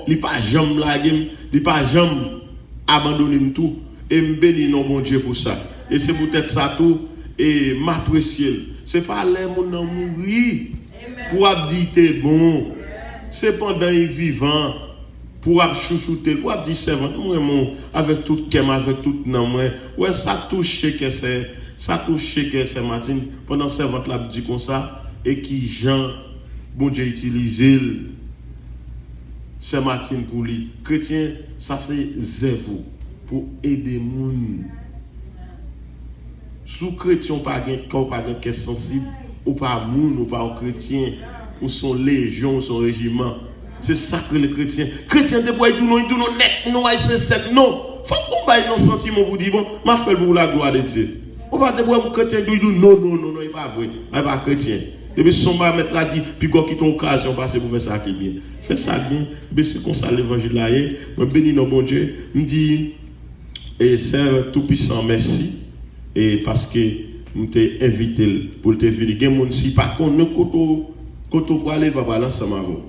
il pas jamais laguer, il pas jamais abandonner tout et me bénir non bon Dieu pour ça. Et c'est peut-être ça tout et m'apprécier. C'est pas les mon nan mourir pour dire t'es bon. C'est pendant il vivant pour chouchouter, pour dire servant moi avec tout cœur, avec tout nan moi. Ouais ça touche que c'est Martin pendant servant là dit comme ça et qui Jean bon Dieu utiliser c'est Martin pour lui. Chrétien ça c'est zéro pour aider moun. Sous chrétien pas gain question sensible ou pas moun ou pas chrétien ou son légion ou son régiment. C'est ça que les chrétiens de bois tout non net non c'est sec non. Faut qu'on baille nos sentiments pour dire bon m'a fait pour la gloire de Dieu. On va te boire chrétien dit non il pas vrai. Il pas chrétien. Depuis son va mettre là dit puis quand qui ton occasion passer pour faire ça qui bien. Fais ça bien. Mais c'est comme ça l'évangile là est. Me bénis nos bon Dieu. Me dit et Seigneur tout puissant merci. Et parce que nous t'ai invité pour te venir, il y a des gens qui pas connaissent côté pour aller va parler ensemble avec vous.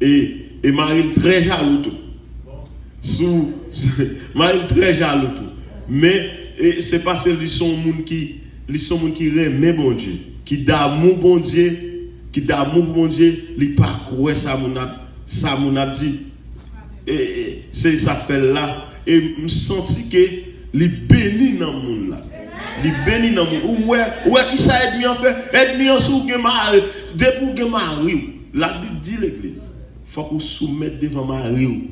Et Marie très jaloux tout. Marie très jaloux tout. Mais c'est parce que ils sont monde qui aiment bon Dieu, qui d'amour bon Dieu, ils pas croire ça mon a dit. Et c'est ça fait là et me senti que li béni dans le monde là. Li béni dans le monde. Ouais qui ça aide en fait? Aide en sous que mari, depuis que mari. La Bible dit l'église. Faut qu'on soumette devant mari.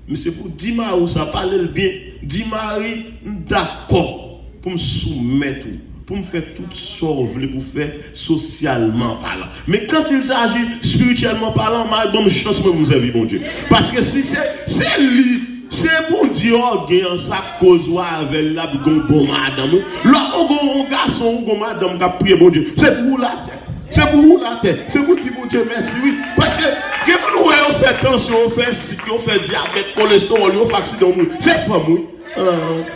Mais c'est pour dire mari ça parle bien. Dit mari d'accord pour me soumettre pour me faire tout ça pour faire socialement parlant. Mais quand il s'agit spirituellement parlant, mari bonne chance pour vous servir bon Dieu. Parce que si c'est lui c'est bon Dieu qui a sa cause avec la bon madame. Là, on garçon, on madame qui a prié bon Dieu. C'est pour la tête. C'est pour vous la tête. C'est pour dire bon Dieu merci. Oui. Parce que, on fait tension, on fait cycle, on fait diabète, cholestérol, on fait accident. C'est pas moi.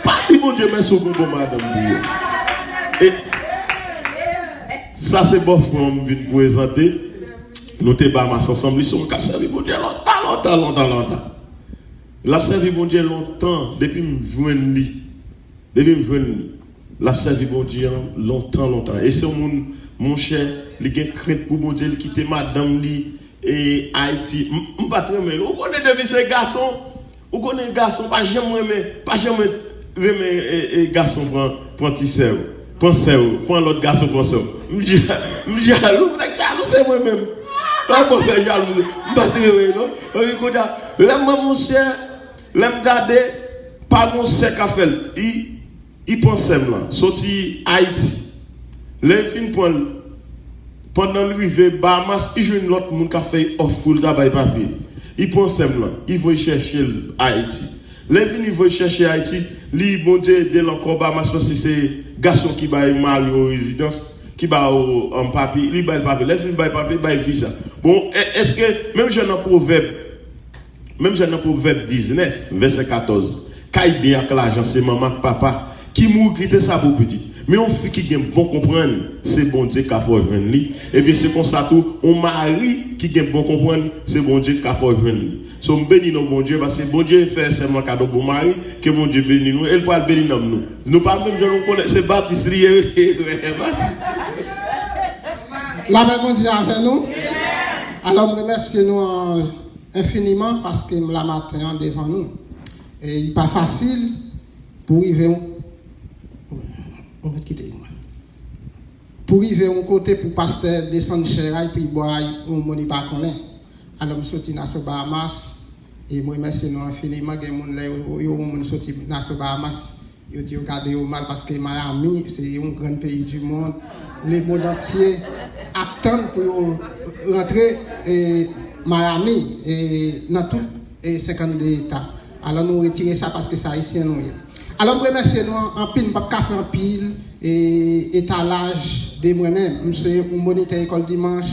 Pas dire bon Dieu merci au bon madame. Et ça, c'est bon pour me présenter. Nous te batons ensemble. Ils sont capables de bon Dieu longtemps. La servi bon Dieu longtemps, depuis me joindre la servi bon Dieu longtemps. Et c'est mon cher, il a crainte pour bon Dieu, il quitte madame li et Haïti. Je ne pas très bien. Vous connaissez depuis ces garçons, pas jamais aimer garçon prend tisseur, prend l'autre garçon prend ça. Je dis jaloux, c'est moi-même. Là, on fait jaloux, je pas très bien. Là, mon cher, l'aime garder pas mon sec à faire. Il pense là, sorti Haïti. Les filles pendant l'arrivée Bahamas, il joue une autre monde qui a fait offre de travail papier. Il pense là, il va chercher Haïti. Les filles il va chercher Haïti, lui bon Dieu de l'encore Bahamas parce que c'est garçon qui va marier aux résidences, qui va en papier, il va le papier. Les filles va papier, va visa. Bon, est-ce que même j'ai un proverbe 19, verset 14. Caille bien avec l'argent, c'est maman, papa, qui mourent, qui ça pour petit. Mais on fait qui gagne bon comprendre, c'est bon Dieu qui a fait joindre lui. Et bien c'est comme ça tout, on mari qui gagne bon comprendre, c'est bon Dieu qui a fait joindre lui. So béni nos bon Dieu parce que bon Dieu fait seulement cadeau pour mari, que bon Dieu bénit nous, elle pas bénir nous. Nous pas même je nous connais, c'est Baptiste lié. La paix bon Dieu avec nous. Alors je remercie nous infiniment parce que la matin devant nous. Et il n'est pas facile pour arriver. On va quitter moi. Pour arriver à un côté pour pasteur descendre chez et puis boire on ne pas connaît. Alors je suis sorti dans ce Bahamas et moi remercie nous infiniment que mon là yo sorti dans ce Bahamas. Yo dit regardez au mal parce que Miami c'est un grand pays du monde. Les monde entier attendent pour rentrer et Miami et dans tout et 52 États. Alors nous retirons ça parce que ça ici nous. Alors je remercie nous en pile pas café en pile et étalage de moi-même. Je suis un moniteur école dimanche,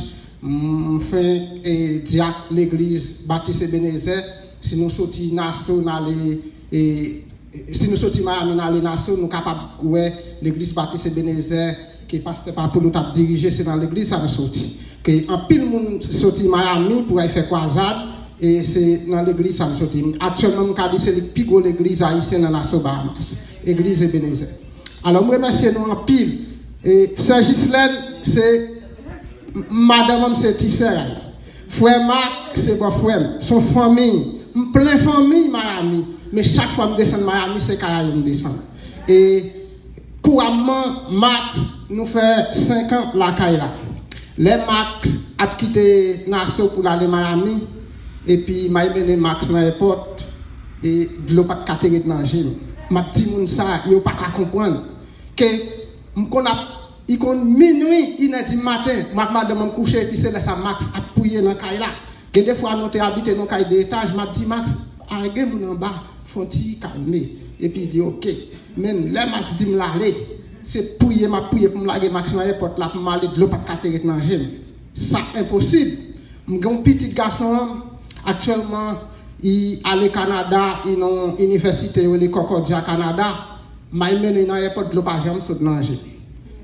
je fais diacre l'église Baptiste Ebenezer. Si nous sortons national et si nous sortons Miami dans les nations, nous sommes capables de l'église Baptiste Ebenezer qui passe pas pour nous diriger, c'est dans l'église ça nous sortit. Que en pile monde sorti Miami pour aller faire croisade Et c'est dans l'église ça me sorti. Actuellement, c'est le plus gros l'église haïtienne dans la Bahamas. Église Ebenezer. Alors, je remercie nous en pile. Et Sœur Ghislaine, c'est madame, c'est Tisser. Frère Marc, c'est mon frère. Son famille. Plein famille, Miami. Mais chaque fois que je descends Miami, c'est quand je descends. Et couramment, Max nous fait 5 ans la Kaila. Les Max a quitté Nassau pour aller à Miami. Et puis, m'a mené Max dans l'aéroport. Et de l'eau pas de catégorie de manger. Ma petite moun ça, il pas qu'à comprendre. Que, il est minuit, il est du matin, madame me coucher, et puis c'est là ça Max a pouillé dans la caille là. Que des fois, nous habité dans la caille d'étage, m'a dit Max, arrêtez mon en bas, faut-il calmer. Et puis il dit ok. Même là, Max dit me l'aller. C'est pouiller, m'a pouillé pour me laguer Max dans l'aéroport là, pour m'aller de l'eau pas de catégorie de manger. Ça, impossible. Mon petit garçon, actuellement, il allait au Canada, il est dans l'université de Concordia Canada, m'a mené dans l'aéroport de l'eau pas jamais sauter manger.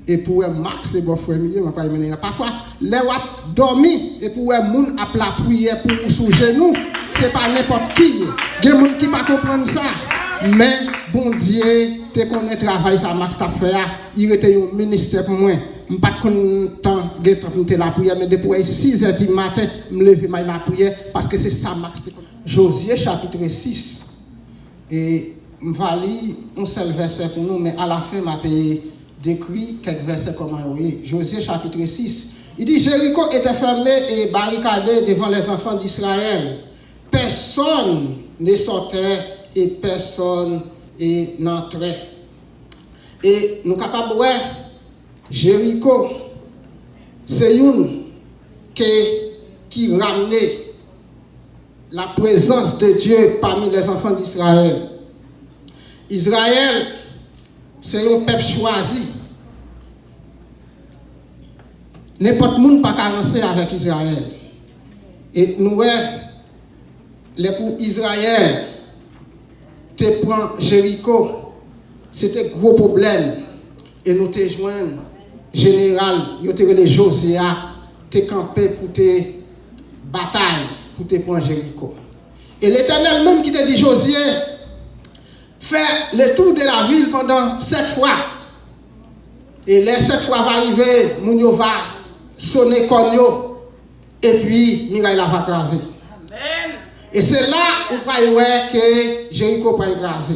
Et pour Max, c'est bon frère, je pas mené. Parfois, les gens dormi et pour les gens à la prière pour sous genou, c'est pas n'importe qui. Il y a des gens qui ne comprennent ça. Mais bon Dieu, tu connais le travail ça Max t'a fait, il était un ministère pour moi. Je ne suis pas content de la prière, mais depuis 6h du matin, je me lève la prière parce que c'est ça Max. Josué chapitre 6. Et je vais lire un seul verset pour nous, mais à la fin, je vais décrit quelques versets comme Josué chapitre 6. Il dit Jéricho était fermé et barricadé devant les enfants d'Israël. Personne ne sortait et personne n'entrait. Et nous sommes capables de voir Jéricho, c'est une qui ramenait la présence de Dieu parmi les enfants d'Israël. Israël, c'est un peuple choisi. N'importe qui ne peut pas avancer avec Israël. Et nous, pour Israël, te prend Jéricho, c'était un gros problème. Et nous te joignons, général, nous te relais Josia, te campé pour te bataille, pour te prendre Jéricho. Et l'Éternel même qui te dit Josué, fais le tour de la ville pendant 7 fois. Et les 7 fois va arriver, Mounio va sonner Konyo, et puis Miraïla va écraser. Et c'est là où vous voyez que Jéricho va écraser.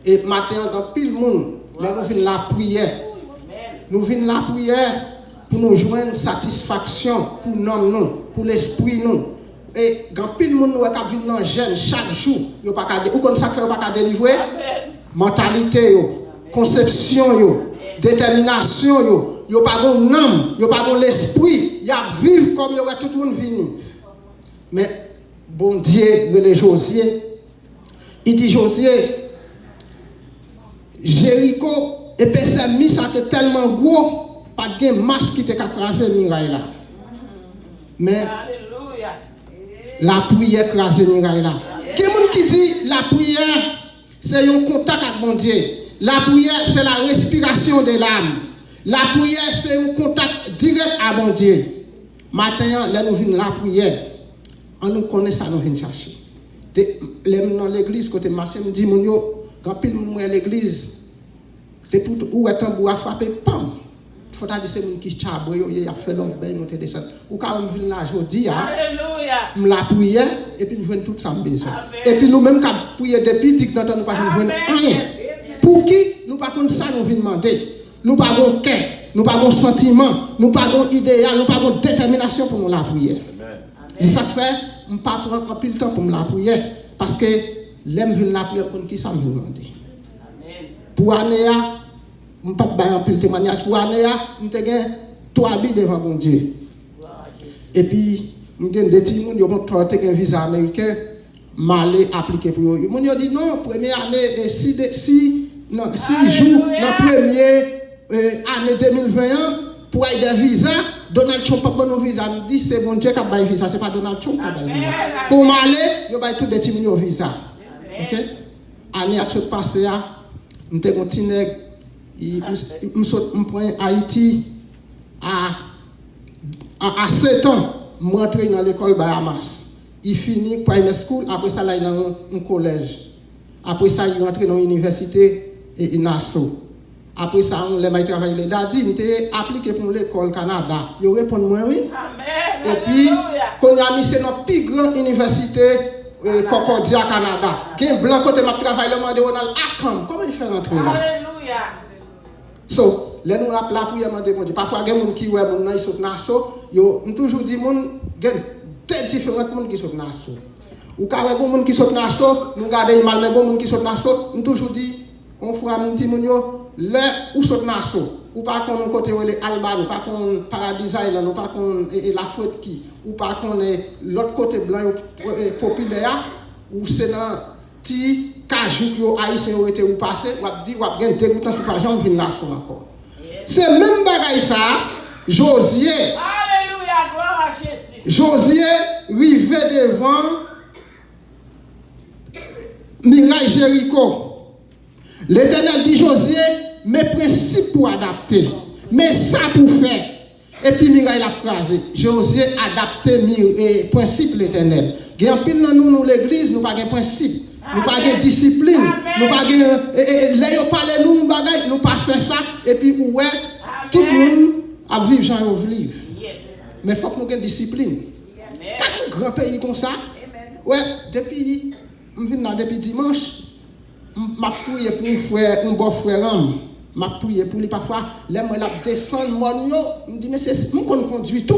Et maintenant, dans pile monde, nous venons la prière. Nous venons la prière pour nous joindre satisfaction pour nous, pour l'esprit nous. Et quand pile monde nous qui vient dans jeune chaque jour, yo pas ka ou comme ça fait pas délivrer mentalité yo, conception yo, détermination yo pas gon âme, yo pas gon l'esprit, y a vivre comme yo tout le monde venu. Mais bon Dieu le Josué, il dit Josué Jéricho et Pessémis ça était tellement gros pas de masse qui était écrasé muraille là. Mais la prière crasée muraille là. Quelqu'un qui dit la prière c'est un contact avec mon Dieu. La prière c'est la respiration de l'âme. La prière c'est un contact direct avec mon Dieu. Maintenant là nous venons la prière. On nous connaît ça nous venons chercher. Dans l'église côté marché me dit mon yo quand pile moun à l'église c'est pour où est tambour à frapper pam. Faut dire c'est moun qui chabre yo y a fait l'homme ben monter descendre. Ou quand on vient là jodi alléluia. Me la prière et puis nous venons tout ça besoin. Et puis nous même quand prier depuis tic dans nous pas venir rien. Pour qui nous pas comme ça nous venons demander. Nous pas gon cœur, nous pas gon sentiment, nous pas gon idéal, nous pas gon détermination pour nous la prière. Et ça fait on pas prendre un peu de temps pour me la prière parce que l'aime vient la prière pour qui ça me demander. Amen. Pour année on pas ba un peu de témoignage pour année on te gain 3 habits devant mon Dieu. Et puis on gain des petits monde yo montre te gain visa américain m'aller appliquer pour eux. Mon yo dit non, première année 6 jours dans première année 2021 pour aller des visas. Donald Trump pas bon visa, me dit c'est bon Dieu qui a bail visa, c'est pas Donald Trump qui a bail visa. Pour m'aller, yo bail tout des petits millions visa. OK? Année à tout passé a, m'te continue me prend Haïti à 7 ans, m'entrer dans l'école Bahamas. il finit primary school, après ça, là, il est dans un collège. Après ça, il rentre dans l'université et Nassau. Après ça, on l'a travaillé les dates, il était appliqué pour l'école Canada. Il répond moi oui. Amen. Et puis, quand il a mis c'est notre plus grande université Concordia Canada. Il y a un blanc côté m'a travaillé le monde de Ronald Akam. Comment il fait rentrer là? Alléluia. So, les nous la pour demander bon Dieu. Parfois il y a des gens qui ouais mon ils sont Nassau, yo toujours dit mon il y a des différents monde qui sont Nassau. Ou quand il y a des gens qui sont Nassau, nous garder mal mais des gens qui sont Nassau, nous toujours dit on fera un petit monde yo là où sont Nassau. Ou pas qu'on côté les Alban, ou pas qu'on Paradis Island, ou pas qu'on la Fouette qui, ou pas qu'on l'autre côté blanc populaire, ou c'est dans petit cajou que haïtien ont été ou passé, ou a dit ou a bien dégoûtant sur pas jamais venir Nassau encore. C'est même bagaille ça, Josué. Alléluia, gloire à Jésus. Josué rivé devant Mirail Jéricho. L'Éternel dit Josué, mes principes pour adapter, mais ça pour faire. Et puis Mirail a crasé. Josué adapté les principes l'Éternel. Il y a un pile dans nous l'église, nous pas de principe, nous pas de discipline, nous pas de les parler nous bagaille, nous pas faire ça et puis ouais, tout le monde a vivre Jean et vivre. Mais il faut que nous ayons discipline. Quand un grand pays comme ça, ouais, depuis dimanche, m'a prié pour un frère, un bon frère, m'a prié pour lui parfois, les moi la descendre mon yo, me dit mais c'est moi qu'on conduit tout.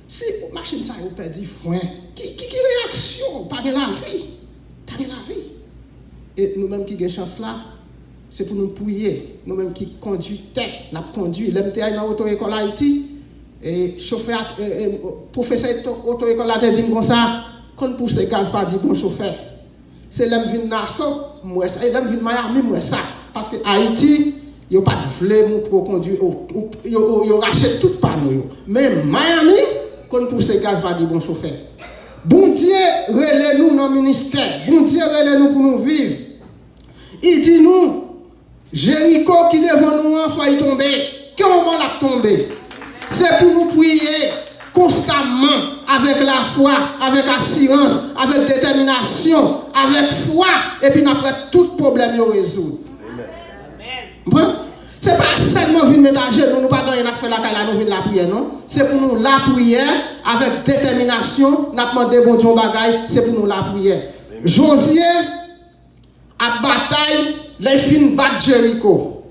Si machine ça vous perdu foin, qui réaction, pas de la vie. Pas de la vie. Et nous mêmes qui avons chance là, c'est pour nous prier, nous mêmes qui conduisons, n'a conduit, l'MTA dans l'auto-école Haïti et chauffeur professeur auto-école là dit comme ça, quand pousse les gaz pas dit bon chauffeur. C'est l'homme vient Nassau, moi ça, et l'homme vient Miami, moi ça. Parce que Haïti, il n'y a pas de flemme pour conduire, il rachète tout panneau. Mais Miami, quand pousse les gaz, va dire bon chauffeur. Bon Dieu, relève-nous dans le ministère. Bon Dieu, relève-nous pour nous vivre. Il dit nous, Jéricho qui devant nous, il faut y tomber. Comment l'a tomber? C'est pour nous prier constamment, avec la foi, avec assurance, avec détermination, avec foi, et puis après tout problème nous résoudre. Bon? C'est pas seulement venir mettre à genoux, nous pas gagner à faire la caille, nous venir la prière, non? C'est pour nous la prière, avec détermination, nous demandé bon Dieu bagaille, c'est pour nous la prière. Josué a bataille, les fins battre Jéricho.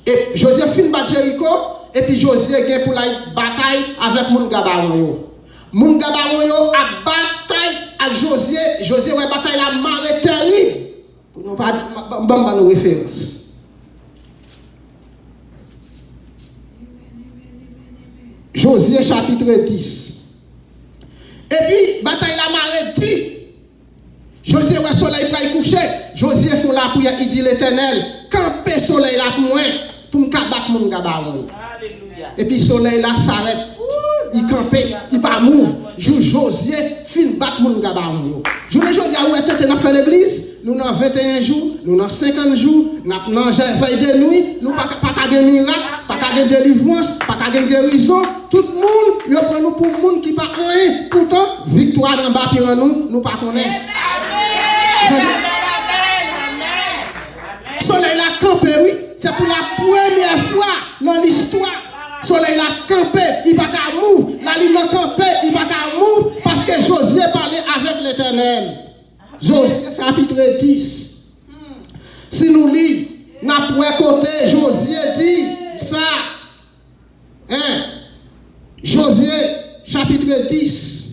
Et Josué fin battre Jéricho, et puis Josué gagne pour la bataille avec Moun Gabaron yo. Moun Gabaron yo a bataille avec Josué, Josué a bataille la marée terrible. Pour nous pas nous référence. Josué chapitre 10. Et puis bataille la marée dit. Josué voit soleil pas y coucher. Josué sont là pour il dit l'Éternel, camper soleil là pour moi pour me battre Moun Gabaron. Et puis le soleil là s'arrête. Il campe, il pas move. Josué fin battre mon gabaron. Je dis à où est-ce que nous fait l'église? Nous dans 21 jours, nous dans 50 jours, nous dans veille de nuit, nous pas de miracle, pas de délivrance, pas de guérison. Tout le monde, il prend nous pour le monde qui pas rien. Pourtant, victoire dans bas pour nous, nous pas connaît. Soleil là campé, oui, c'est pour la première fois dans l'histoire. Soleil a campé, il va pas mouvoir. La ligne a campé, il va pas mouvoir parce que Josué parlait avec l'Éternel. Josué chapitre 10. Si nous lisons, n'a pas côté, Josué dit ça. Hein? Josué chapitre 10.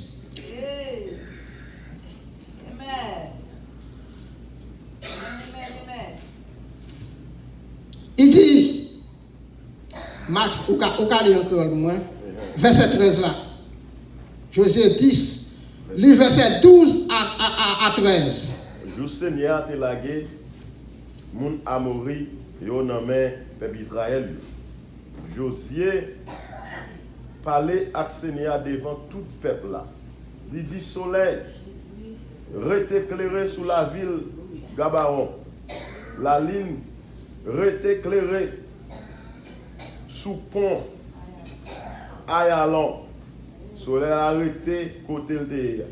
Il dit Max, ou calé encore moins. Verset 13 là. Josué 10, le verset 12 à 13. Jou Seigneur te lage, moun Amori, yo nan men peuple Israël. Josué parlait avec Seigneur devant tout peuple là. Il dit soleil, rete éclairé sous la ville Gabaron. La ligne rete éclairée sous pont Ayalon. Soleil arrêté côté de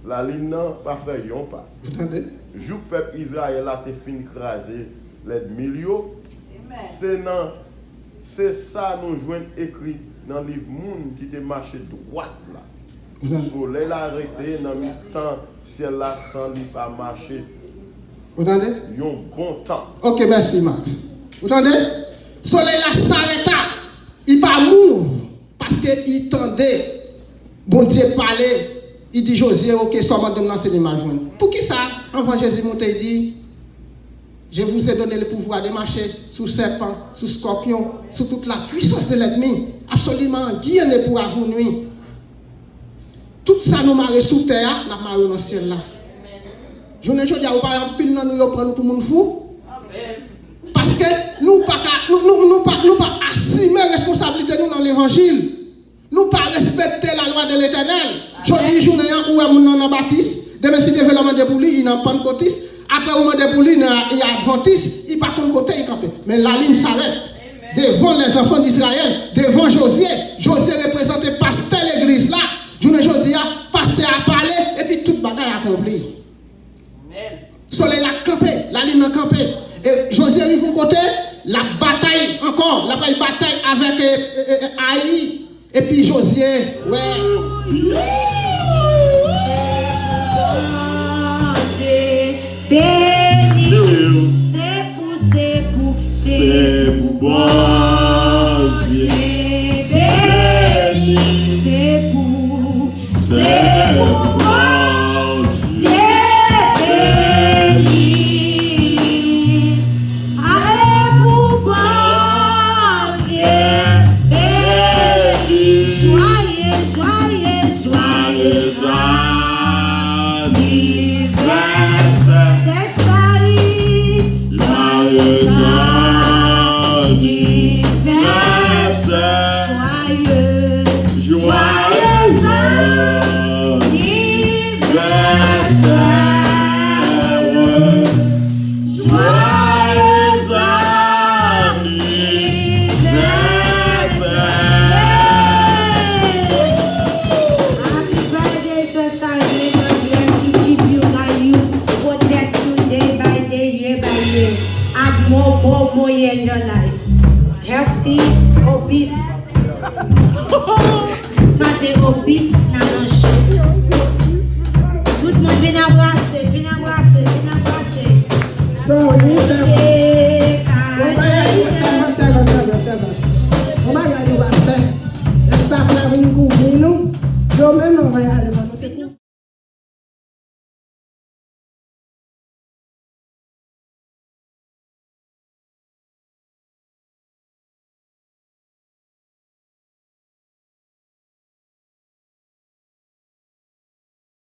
la ligne n'a pas fait yon pas. Vous entendez? Jou peuple Israël a été fin craser les millions. C'est ça nous joignons écrit dans le livre Moun qui te marché droite là. Le soleil l'a arrêté dans le temps, ciel là sans lui pas marcher. Vous entendez? Yon bon temps. Ok, merci Max. Vous entendez? Soleil là s'arrêta. Il pas move parce qu'il tendait. Bon Dieu parlait. Il dit Josué, ok, seulement de lancer l'image. Pour qui ça? Avant Jésus monté, il dit, je vous ai donné le pouvoir de marcher sous serpent, sous scorpion, sous toute la puissance de l'ennemi. Absolument, rien ne pourra vous nuire. Tout ça nous marre sous terre, nous marre dans le ciel là. Je ne dis pas, par exemple, nous prenons pour monde fou. Parce que nous ne pas assumer la responsabilité nous dans l'évangile. Nous ne pas respecter la loi de l'éternel. Je dis, journée où on est baptiste, demain si développement de poulie, il n'a pas de pentecôtiste. Après, on a des poulies, il y a adventiste, il n'a pas de côté, il campe. Mais la ligne s'arrête. Devant les enfants d'Israël, devant Josué. Josué représentait pasteur l'église là. Journée aujourd'hui, pasteur a parlé et puis toute bataille a accompli. Soleil a campé, la ligne a campé. Et Josué arrive au côté, la bataille encore, la bataille avec Haï. Et puis Josué, ouais. Béni, c'est pour bon Dieu. Béni, c'est pour bon Dieu. Béni, allez pour bon Dieu. Béni, joyeux more in your life. Healthy, obese. Santé obese, nan chose. Tout le monde vient embrasser, vient embrasser, vient embrasser. So